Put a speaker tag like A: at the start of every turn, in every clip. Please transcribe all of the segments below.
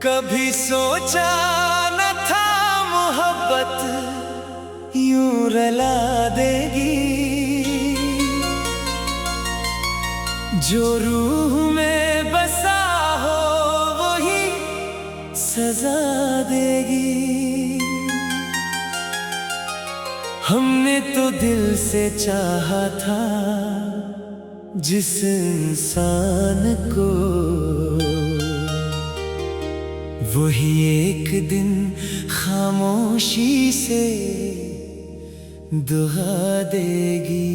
A: कभी सोचा न था मोहब्बत यूं रुला देगी, जो रूह में बसा हो वही सजा देगी। हमने तो दिल से चाहा था जिस इंसान को, वही एक दिन खामोशी से दुआ देगी।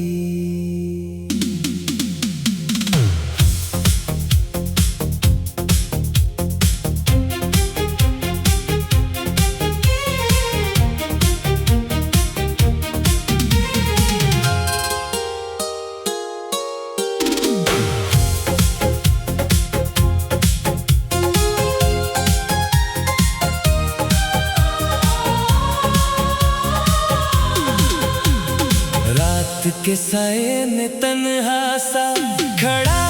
A: के साए में तन्हा सा खड़ा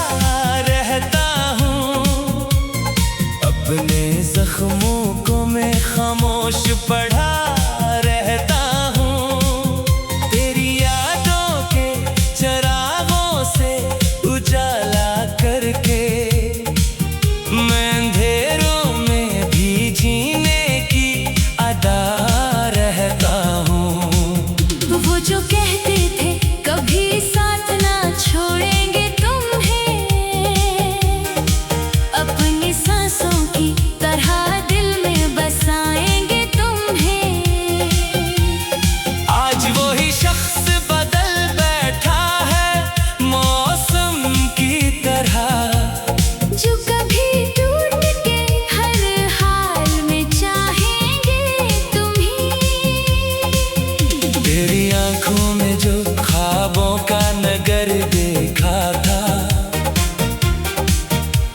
A: रहता हूँ, अपने जख्मों को मैं खामोश पढ़ा रहता हूँ। तेरी यादों के चरागों से उजाला करके मैं अंधेरों में भी जीने की अदा रहता हूँ।
B: वो जो कहते थे कभी साथ ना छोड़ेंगे तुम्हें, अपनी सांसों की तरह दिल में बसाएंगे तुम्हें।
A: आज वही शख्स बदल बैठा है मौसम की तरह,
B: जो कभी टूट के हर हाल में चाहेंगे तुम्हें।
A: तेरी आंखों में जो ख्वाबों का नगर देखा था,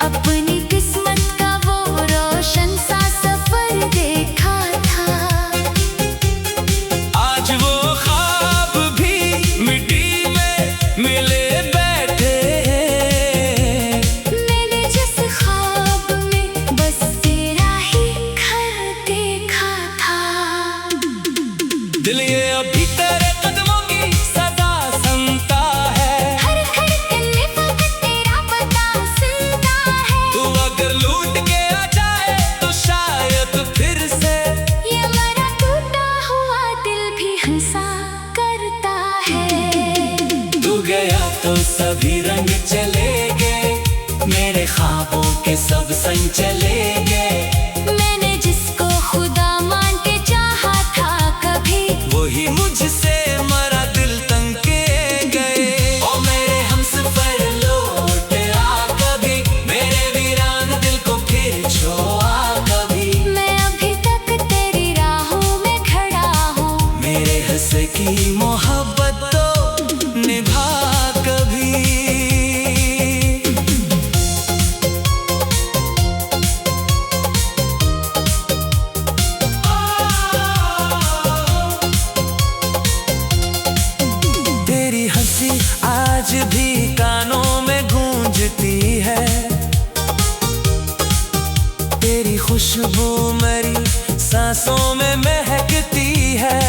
B: अपनी किस्मत का वो रोशन सा सफर देखा था।
A: आज वो ख्वाब भी मिट्टी में मिले बैठे हैं।
B: मैंने जिस ख्वाब में बस तेरा ही घर देखा था,
A: दिल ये अभी तेरे कदमों की सदा सुनता है।
B: हर धड़कन में वक्त तेरा पता सुनता है।
A: तू अगर लूट के आ जाए तो शायद फिर से
B: ये हमारा टूटा हुआ दिल भी हंसा करता है।
A: तू गया तो सभी रंग चले गए, मेरे ख्वाबों के सब संग चले गए।
B: मैंने जिसको खुदा मान के चाहा था कभी,
A: वही मुझसे मरा दिल तंग के गए। ओ मेरे हमसफर लौट आ कभी, मेरे वीरान दिल को फिर छोड़ा कभी।
B: मैं अभी तक तेरी राहों में खड़ा हूँ।
A: मेरे हंस की मोहब्बत तो निभा कभी। तेरी हंसी आज भी कानों में गूंजती है, तेरी खुशबू मेरी सांसों में महकती है।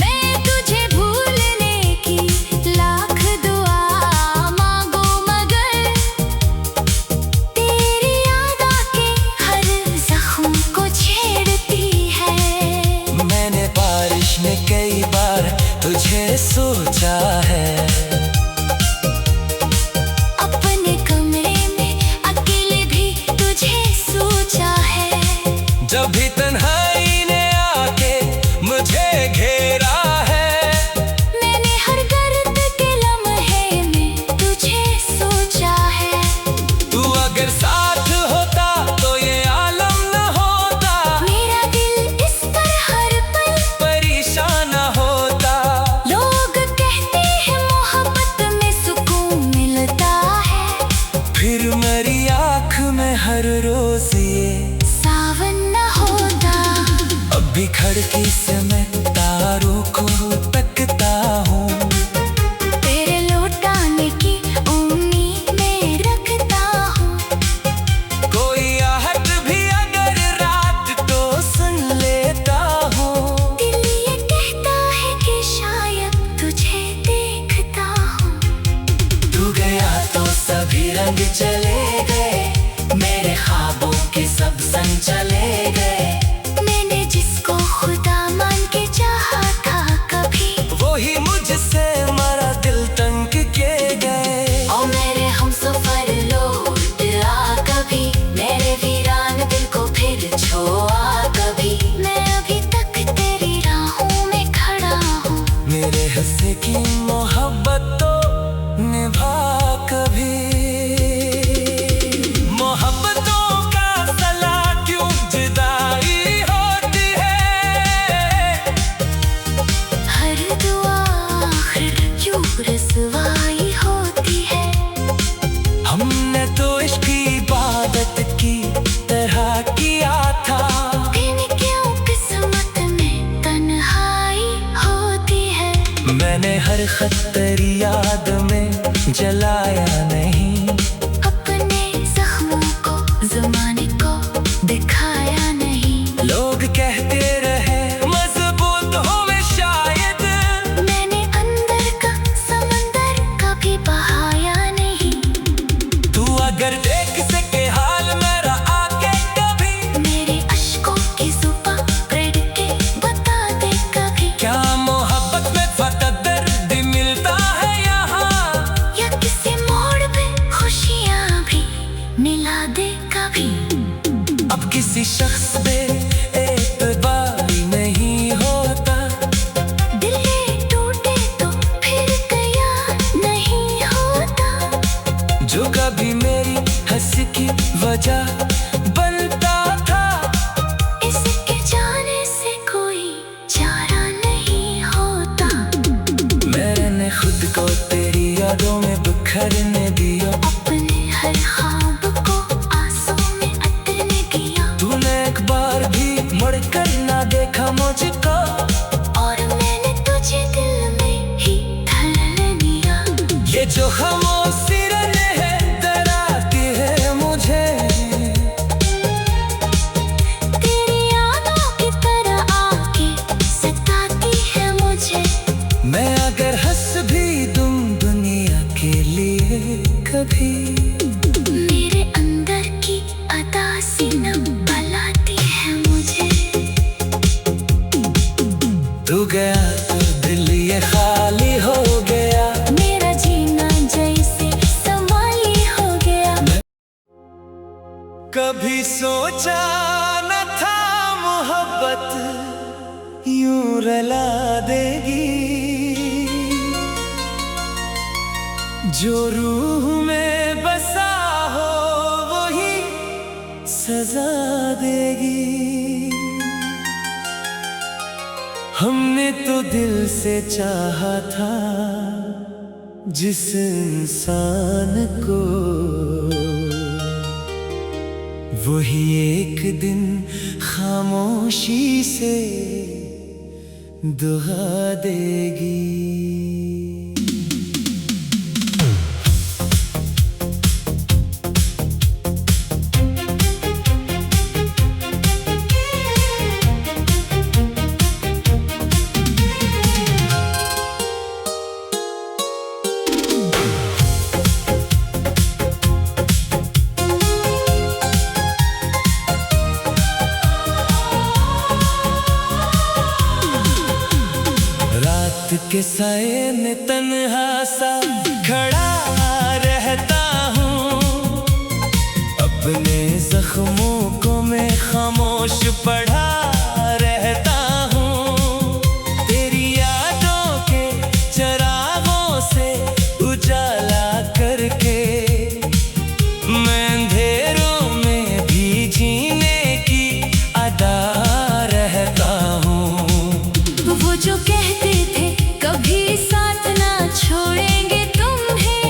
B: मैं तुझे भूलने की लाख दुआ मांगू मगर तेरी याद आके हर जख्म को छेड़ती है।
A: मैंने बारिश में कई बार तुझे सोचा है,
B: अपने कमरे में अकेले भी तुझे सोचा है।
A: जब भी तन्हाई ने आके मुझे घेरा है।
B: मैंने हर दर्द के लम्हे में तुझे सोचा है।
A: तू अगर साथ होता तो ये आलम न होता,
B: मेरा दिल इस पर हर पल
A: परेशान न होता।
B: लोग कहते हैं मोहब्बत में सुकून मिलता है,
A: फिर मेरी आँख में हर रोज ये
B: सावन न होता।
A: अब भी खिड़की से मैं तारों को तकता हूँ,
B: तेरे लौटाने की उम्मीद में रखता हूँ।
A: कोई चले गए, मेरे ख्वाबों के सब संग चले गए।
B: मैंने जिसको खुदा मान के चाहा था कभी,
A: वही मुझसे मरा दिल तंग के गए।
B: ओ मेरे हमसफर लौट आ कभी, मेरे वीरान दिल को फिर छोआ कभी। मैं अभी तक तेरी राहों में खड़ा हूँ,
A: मेरे हिस्से की मोहब्बत तो निभा कभी। मोहब्बतों का सला क्यों जुदाई होती है,
B: हर दुआ आखिर क्यों रसवाई होती है।
A: हमने तो इश्क की इबादत की तरह किया था,
B: फिर क्यों किस्मत में तन्हाई होती है।
A: मैंने हर खतर याद में जलाया नहीं,
B: अपने जख्मों को ज़माने को दिखाया नहीं।
A: लोग कहते रहे मजबूत हो मैं शायद,
B: मैंने अंदर का समंदर कभी बहाया नहीं।
A: तू अगर देख सके हाल मेरा आके कभी,
B: मेरे अश्कों की जुबां पढ़ के बता दे कभी।
A: क्या मोहब्बत में फकत दर्द मिलता है यहाँ,
B: या किसी मोड़ पे खुशियाँ भी मिला दे कभी।
A: अब किसी शख्स पे एतबारी नहीं होता,
B: दिल ये टूटे तो फिर गया नहीं होता।
A: जो कभी मेरी हंसी की वजह बनता था,
B: इसके जाने से कोई चारा नहीं होता।
A: मैंने खुद को तेरी यादों में बिखरने दिया,
B: अपने हर ख्वाब को आंसू में अटने दिया।
A: तूने एक बार भी मुड़कर ना देखा मुझको,
B: और मैंने तुझे दिल में ही ढल लिया।
A: ये जो खामोशी रहने है डराती है मुझे,
B: तेरी यादों की तरह आके सताती है मुझे।
A: मैं अगर हंस भी दूं दुनिया के लिए कभी,
B: मेरे अंदर की अदा सिनम बलाती है मुझे।
A: तू गया तो दिल ये खाली हो गया,
B: मेरा जीना जैसे समाली हो गया।
A: कभी सोचा न था मोहब्बत यूं रुला देगी, जो रूह में बसा हो वही सजा देगी। हमने तो दिल से चाहा था जिस इंसान को, वही एक दिन खामोशी से दुआ देगी। के साए में तन्हा सा खड़ा रहता हूँ, अपने जख्मों को मैं खामोश पढ़ा रहता हूँ। तेरी यादों के चरागों से उजाला करके मैं अंधेरों में भी जीने की अदा रहता हूँ।
B: वो जो कहते थे कभी साथ ना छोड़ेंगे तुम्हें,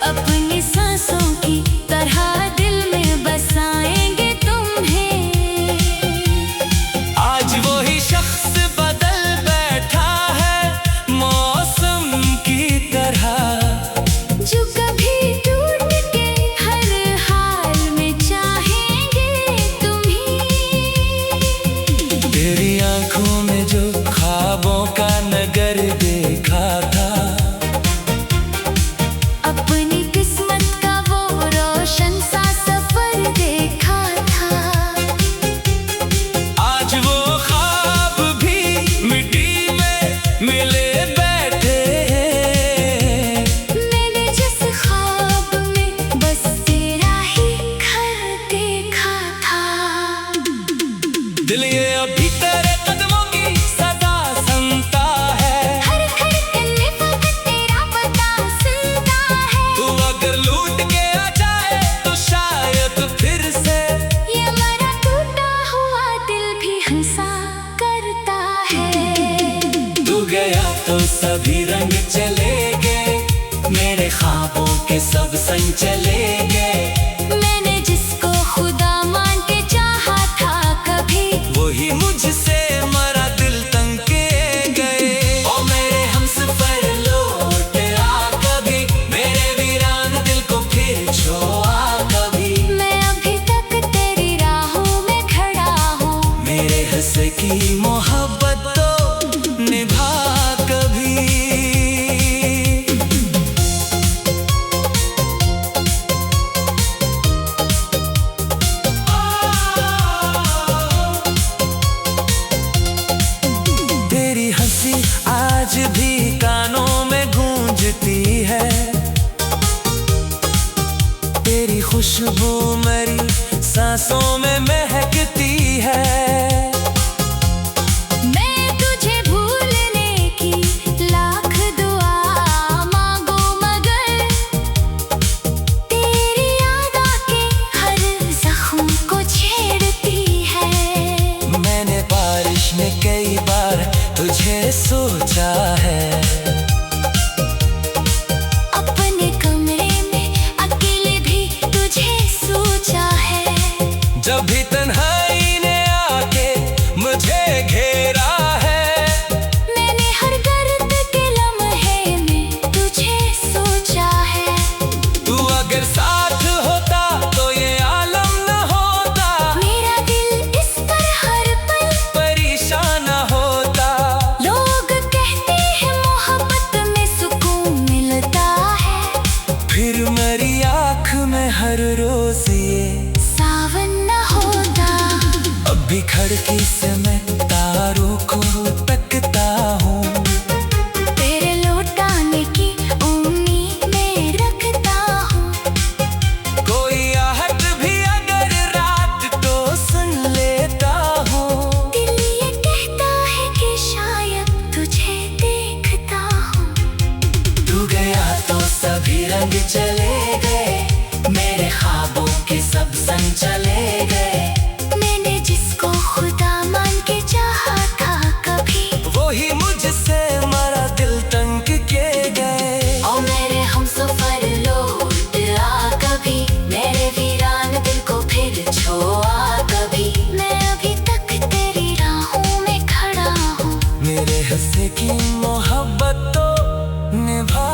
B: अपनी सांसों की तरह दिल में बसाएंगे तुम्हें।
A: संग चले गए।
B: मैंने जिसको खुदा मान के चाहा था कभी,
A: वही मुझसे मरा दिल तंग के गए। ओ मेरे हमसफर लौट आ कभी, मेरे वीरान दिल को फिर छोआ कभी।
B: मैं अभी तक तेरी राहों में खड़ा हूँ,
A: मेरे हंस की मोहब्बत तो निभा कभी। तेरी हंसी आज भी कानों में गूंजती है, तेरी खुशबू मेरी सांसों में महकती है।
B: मैं तुझे भूलने की लाख दुआ मांगू मगर तेरी याद आके हर जख्म को छेड़ती है।
A: मैंने बारिश में कई बार तुझे सोचा है,
B: अपने कमरे में अकेले भी तुझे सोचा है।
A: जब भी तन्हाई ने आके मुझे घेरा है,
B: मैंने हर दर्द के लम्हे में तुझे सोचा है।
A: तू अगर साथ होता तो ये आलम न होता,
B: मेरा दिल इस पर हर पल
A: परेशान न होता।
B: लोग कहते हैं मोहब्बत में सुकून मिलता है,
A: फिर मेरी आँख में हर रोज ये
B: सावन न होता।
A: अब भी खिड़की से मैं तारों को तकता हूँ,
B: तेरे लौट आने की उम्मीद में रखता हूँ।
A: कोई आहट भी अगर रात को सुन लेता हूँ।
B: दिल ये कहता है कि शायद तुझे देखता हूँ।
A: तू गया तो सभी रंग चले गए, मेरे ख्वाबों के सब संग चले गए।
B: मैंने जिसको खुदा मान के चाहा था कभी,
A: वही मुझसे मरा दिल तंग के गए।
B: ओ मेरे हमसफर लौट आ कभी, मेरे वीरान दिल को फिर छोआ कभी। मैं अभी तक तेरी राहों में खड़ा हूँ,
A: मेरे हंसे की मोहब्बत तो निभा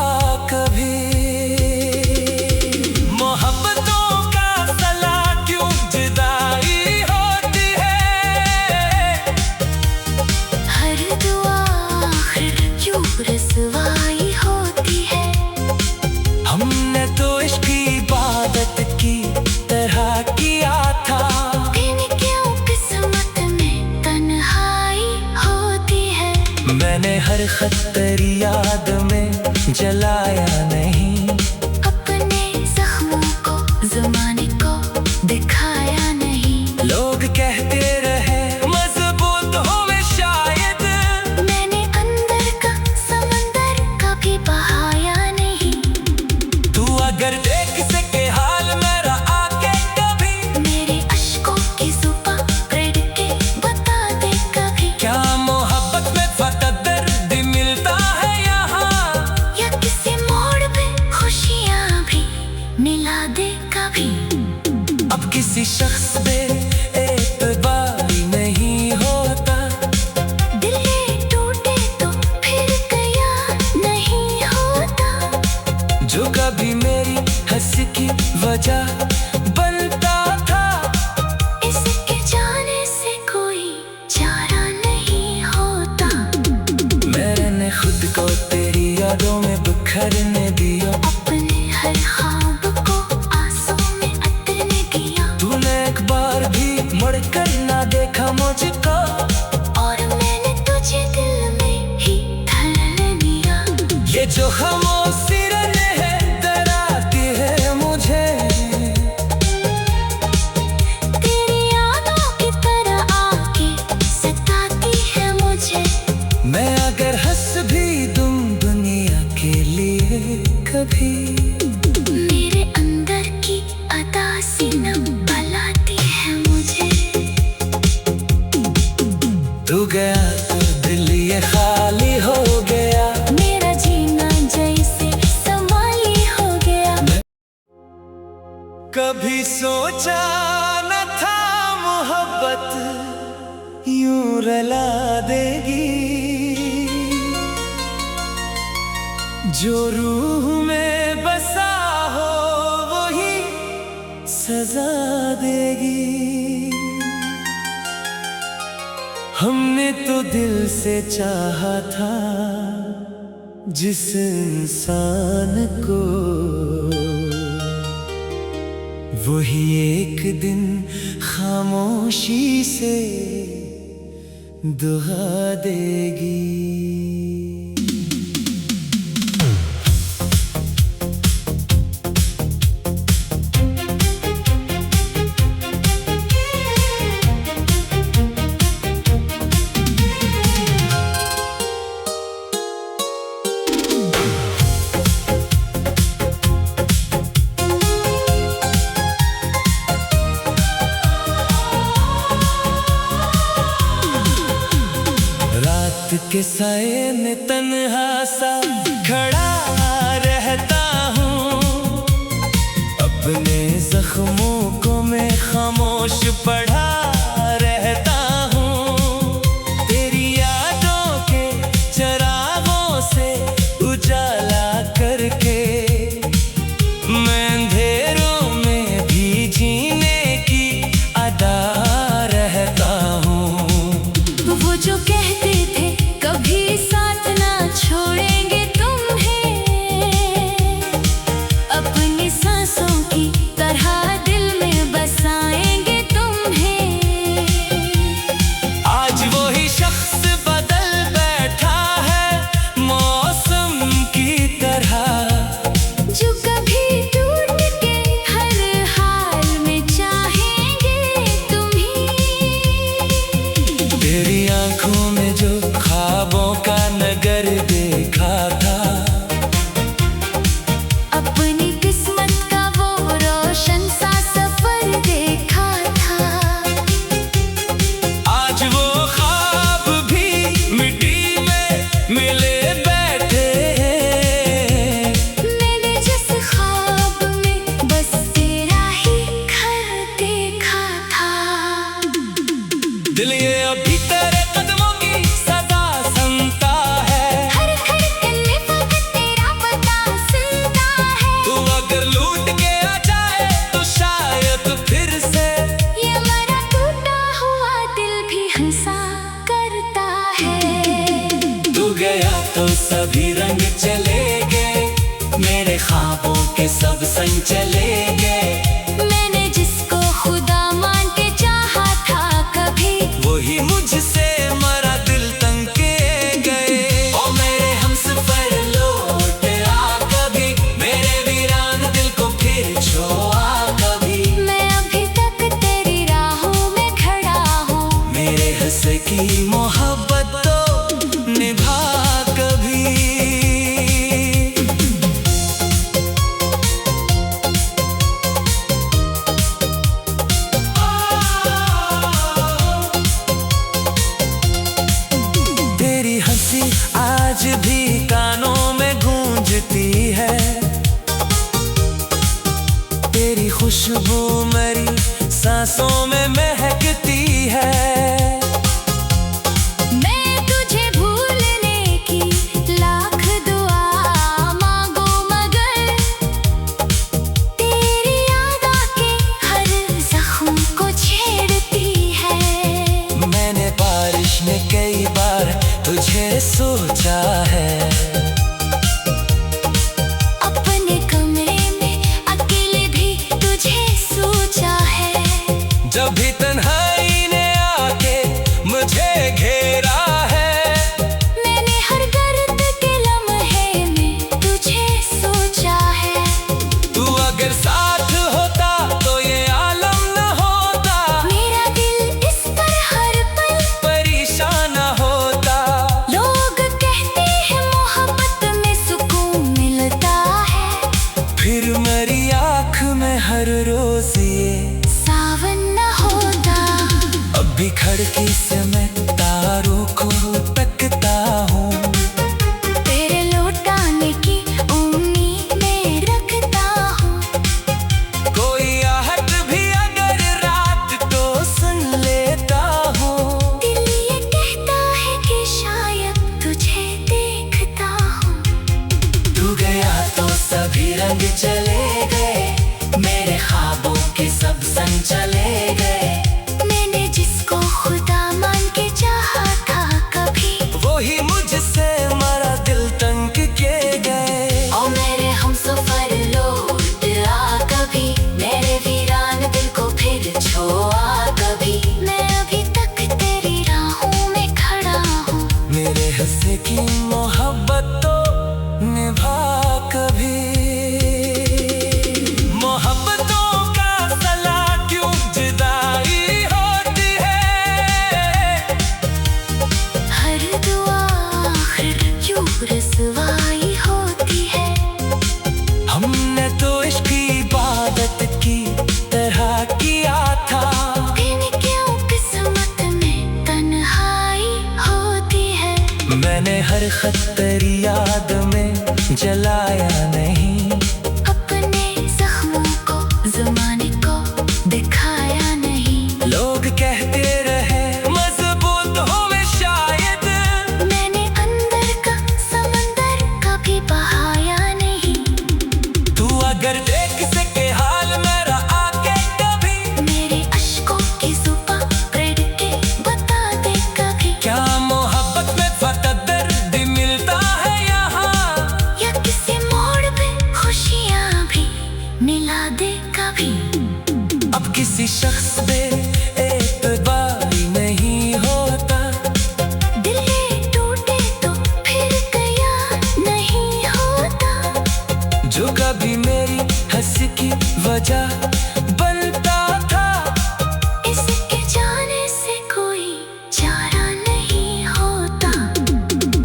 A: कभी। मोहब्बतों का सला क्यों जुदाई होती है,
B: हर दुआ आखिर क्यों रसवाई होती है।
A: हमने तो इश्क की इबादत की तरह किया था,
B: फिर क्यों किस्मत में तन्हाई होती है।
A: मैंने हर खत तेरी याद में जलाया नहीं,
B: अपने जख्मों को ज़माने को दिखाया नहीं।
A: लोग कहते रहे मजबूत होवे शायद,
B: मैंने अंदर का समंदर कभी बहाया नहीं।
A: तू अगर देख सके हाल मेरा आके कभी,
B: मेरे अश्कों की जुबां पढ़ के बता दे कभी।
A: क्या मोहब्बत में फकत दर्द मिलता है यहाँ,
B: या किसी मोड़ पे खुशियाँ भी मिला दे कभी।
A: अब किसी शख्स पे एतबारी नहीं होता,
B: दिल ये टूटे तो फिर गया नहीं होता।
A: जो कभी मेरी हंसी की वजह बनता था,
B: इसके जाने से कोई चारा नहीं होता।
A: मैंने खुद को तेरी यादों में बिखरने दिया,
B: अपने हर ख्वाब को आंसू में अतरने दिया।
A: तूने एक बार भी मुड़कर ना देखा मुझको,
B: और मैंने तुझे दिल में ही धर लिया।
A: ये जो खामोशी है डराती है मुझे। कभी सोचा न था मोहब्बत यूं रुला देगी, जो रूह में बसा हो वही सजा देगी। हमने तो दिल से चाहा था जिस इंसान को, वही एक दिन खामोशी से दुआ देगी। के साए में तन्हा सा खड़ा रहता हूँ, अपने जख्मों को मैं खामोश पढ़ा रहता हूँ। तेरी यादों के चरागों से उजाला करके मैं अंधेरों में भी जीने की अदा रहता हूँ।
B: वो जो कहते थे कभी साथ ना छोड़ेंगे तुम्हें, अपनी सांसों की तरह दिल में बसाएंगे तुम्हें।
A: आज वही शख्स बदल बैठा है मौसम की तरह,
B: जो कभी टूट के हर हाल में चाहेंगे तुम्हें।
A: तेरी आंखों में जो ख्वाबों का नगर देखा था,
B: अपनी किस्मत का वो रोशन सा सफर देखा था।
A: आज वो ख्वाब भी मिट्टी में मिले बैठे हैं।
B: मैंने जिस ख्वाब में बस तेरा ही घर देखा था,
A: दिल ये अभी तेरे कदमों की सदा सुनता है।
B: हर धड़कन में वक्त तेरा पता सुनता है।
A: तू अगर लूट के आ जाए तो शायद फिर से
B: ये मेरा टूटा हुआ दिल भी हंसा करता है।
A: तू गया तो सभी रंग चले गए, मेरे ख्वाबों के सब संग चले गए।
B: मैंने जिसको खुदा मान के चाहा था कभी,
A: वही मुझसे मरा दिल तंग के गए। ओ मेरे हमसफर लौट आ कभी, मेरे वीरान दिल को फिर छोआ कभी।
B: मैं अभी तक तेरी राहों में खड़ा हूँ।
A: मेरे हंस की मोहब्बत तो निभा कभी। तेरी हंसी आज भी कानों में गूंजती है, तेरी खुशबू मेरी सांसों में महकती है।
B: मैं तुझे भूलने की लाख दुआ मांगू मगर तेरी याद आके हर जख्म को छेड़ती है।
A: मैंने बारिश में कई बार तुझे सोचा है,
B: अपने कमरे में अकेले भी तुझे सोचा है।
A: जब भी तन्हाई ने आके मुझे घेरा है।
B: मैंने हर दर्द के लम्हे में तुझे सोचा है।
A: तू अगर साथ होता तो ये आलम न होता,
B: मेरा दिल इस पर हर पल
A: परेशान न होता।
B: लोग कहते हैं मोहब्बत में सुकून मिलता है,
A: फिर मेरी आँख में हर रोज ये
B: सावन न होता।
A: अब भी खिड़की से मैं तारों को तकता हूँ,
B: तेरे लौटाने की उम्मीद में रखता हूँ।
A: कोई
B: कभी।
A: अब किसी शख्स पे एतबारी नहीं होता,
B: दिल ये टूटे तो फिर गया नहीं होता।
A: जो कभी मेरी हंसी की वजह बनता था,
B: इसके जाने से कोई चारा नहीं होता।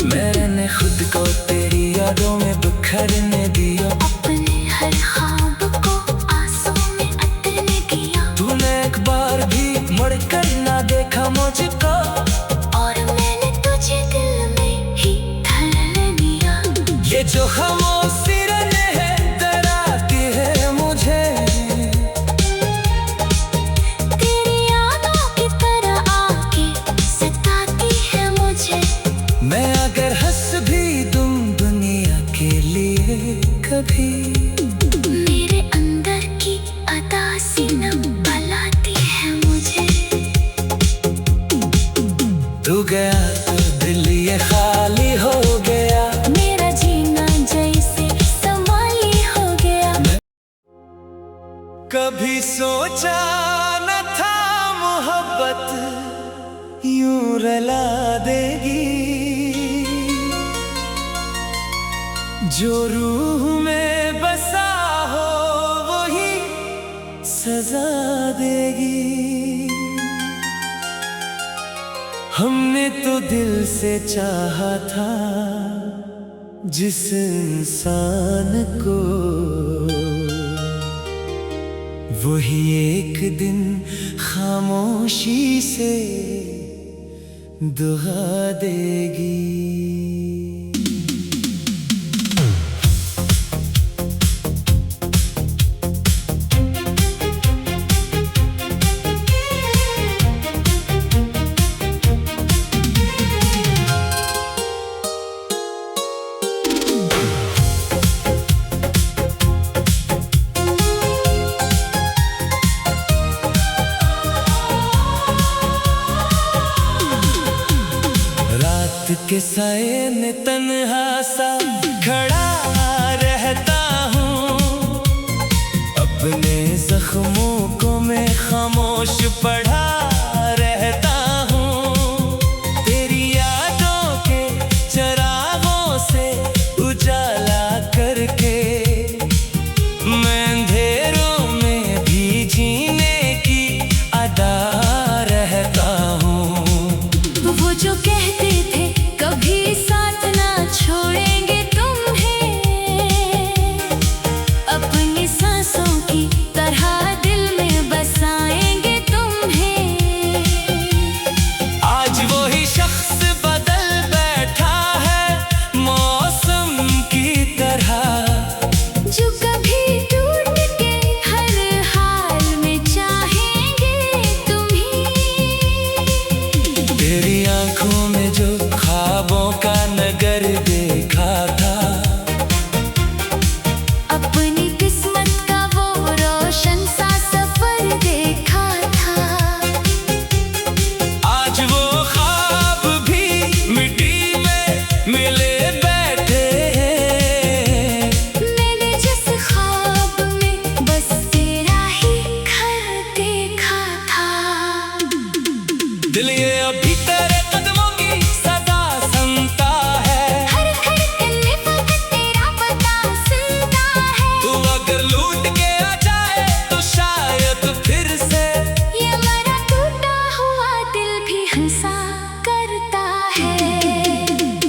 A: मैंने खुद को तेरी यादों में बिखरने दिया,
B: अपने हर ख्वाब को आंसू में अटने दिया।
A: तूने एक बार भी मुड़कर ना देखा मुझको,
B: और मैंने तुझे दिल में ही धर लिया।
A: ये जो खामोशी है डराती है मुझे,
B: तेरी यादों की तरह आके सताती है मुझे।
A: मैं अगर हंस भी दूं दुनिया के लिए कभी,
B: मेरे अंदर की अदा सीना बलाती है मुझे।
A: तू गया तो दिल ये खाली हो गया,
B: मेरा जीना जैसे समाली हो गया।
A: कभी सोचा न था मोहब्बत यूं रुला देगी, जो रूह में बसा हो वही सजा देगी। हमने तो दिल से चाहा था जिस इंसान को, वही एक दिन खामोशी से दुआ देगी। के साए में तन्हा सा खड़ा रहता हूँ, अपने जख्मों को मैं खामोश पढ़ा रहता हूँ। तेरी यादों के चरागों से उजाला करके मैं अंधेरों में भी जीने की अदा रहता हूँ।
B: वो जो कहते थे कभी साथ ना छोड़ेंगे तुम्हें, अपनी सांसों की तरह दिल में बसाएंगे तुम्हें।
A: आज वही शख्स बदल बैठा है मौसम की तरह,
B: जो कभी टूट के हर हाल में चाहेंगे तुम्हें।
A: तेरी आंखों में जो ख्वाबों का नगर देखा था,
B: अपनी किस्मत का वो रोशन सा सफर देखा था।
A: आज वो ख्वाब भी मिट्टी में मिले बैठे हैं।
B: मैंने जिस ख्वाब में बस तेरा ही घर देखा था,
A: दिल ये अभी तेरे कदमों की सदा सुनता है।
B: हर धड़कन में वक्त तेरा पता सुनता है।
A: तू अगर लूट के आ जाए तो शायद फिर से
B: ये मेरा टूटा हुआ दिल भी हंसा करता है।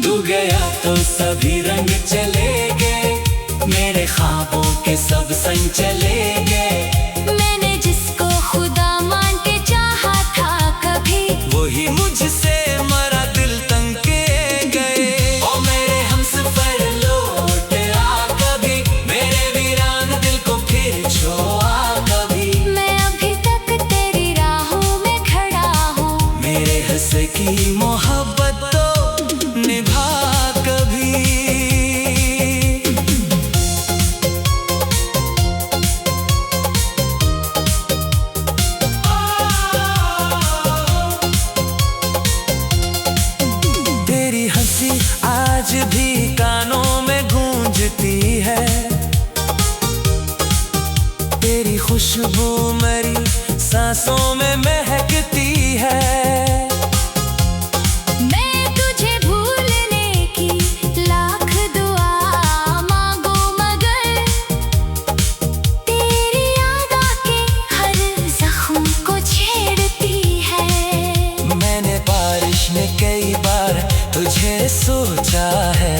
A: तू गया तो सभी रंग चले गए, मेरे ख्वाबों के सब संग चले गए।
B: मैंने जिसको खुदा मान के चाहा था कभी,
A: वही मुझसे मरा दिल तंग के गए। ओ मेरे हमसफर लौट आ कभी, मेरे वीरान दिल को फिर छोआ कभी।
B: मैं अभी तक तेरी राहों में खड़ा हूँ।
A: मेरे हंस की मोहब्बत तो निभा कभी। खुशबू मेरी सांसों में महकती है।
B: मैं तुझे भूलने की लाख दुआ मांगू मगर तेरी याद आके हर जख्म को छेड़ती है।
A: मैंने बारिश में कई बार तुझे सोचा है।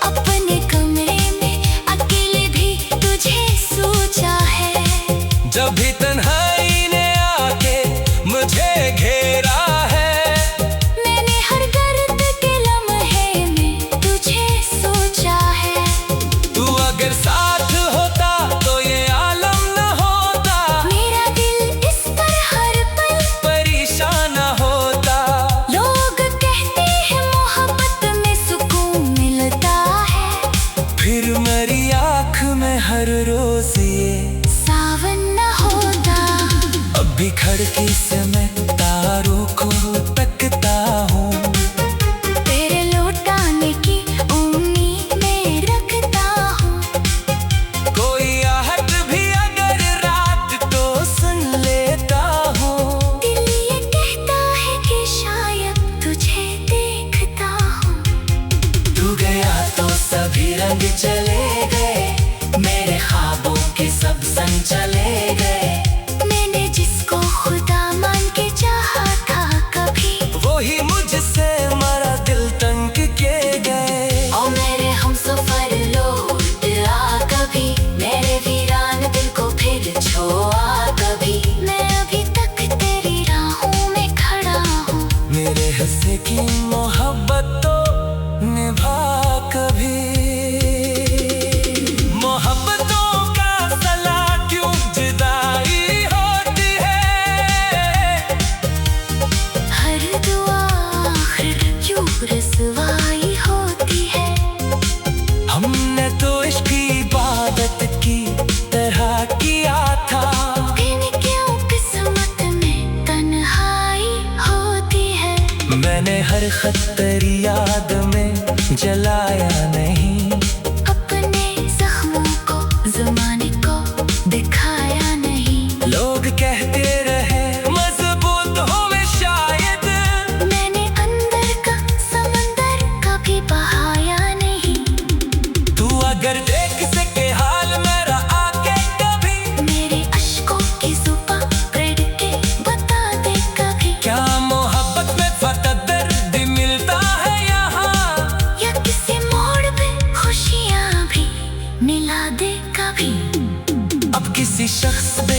B: अपने कमरे में अकेले भी तुझे सोचा है।
A: जब भी तन्हाई ने आके मुझे घेरा है,
B: मैंने हर दर्द के लम्हे में तुझे सोचा है।
A: तू अगर साथ होता तो ये आलम न होता।
B: मेरा दिल इस पर हर पल
A: परेशान न होता।
B: लोग कहते हैं मोहब्बत में सुकून मिलता है।
A: फिर मेरी आँख में हर रोज ये
B: सावन न होता।
A: अब भी खिड़की से मैं तारों को तकता हूँ।
B: तेरे लौटाने की उम्मीद में रखता हूँ।
A: कोई आहट भी अगर रात को सुन लेता हूँ।
B: दिल ये कहता है कि शायद तुझे देखता हूँ।
A: तू गया तो सभी रंग चले गए, मेरे ख्वाबों के सब संग चले गए।
B: मैंने जिसको खुदा मान के चाहा था कभी,
A: वही मुझसे मरा दिल तंग के गए।
B: और मेरे हमसफर लौट आ कभी, मेरे वीरान दिल को फिर छोड़ा कभी। मैं अभी तक तेरी राहों में खड़ा हूँ।
A: मेरे हिस्से की मोहब्बत तो निभा कभी। मोहब्बतों का सला क्यों जुदाई होती है।
B: हर दुआ आखिर क्यों रसवाई होती है।
A: हमने तो इश्क की इबादत की तरह किया था।
B: फिर क्यों किस्मत में तन्हाई होती है।
A: मैंने हर खत तेरी याद में जलाया नहीं।
B: अपने जख्मों को ज़माने को दिखाया नहीं।
A: लोग कहते रहे मजबूत होवे शायद।
B: मैंने अंदर का समंदर कभी बहाया नहीं।
A: तू अगर देख सके हाल मेरा आके कभी,
B: मेरे अश्कों की जुबां पकड़ के बता दे कभी।
A: क्या मोहब्बत में फकत दर्द मिलता है यहाँ।
B: या किसी मोड़ पे खुशियाँ भी मिला दे कभी।
A: अब किसी शख्स पे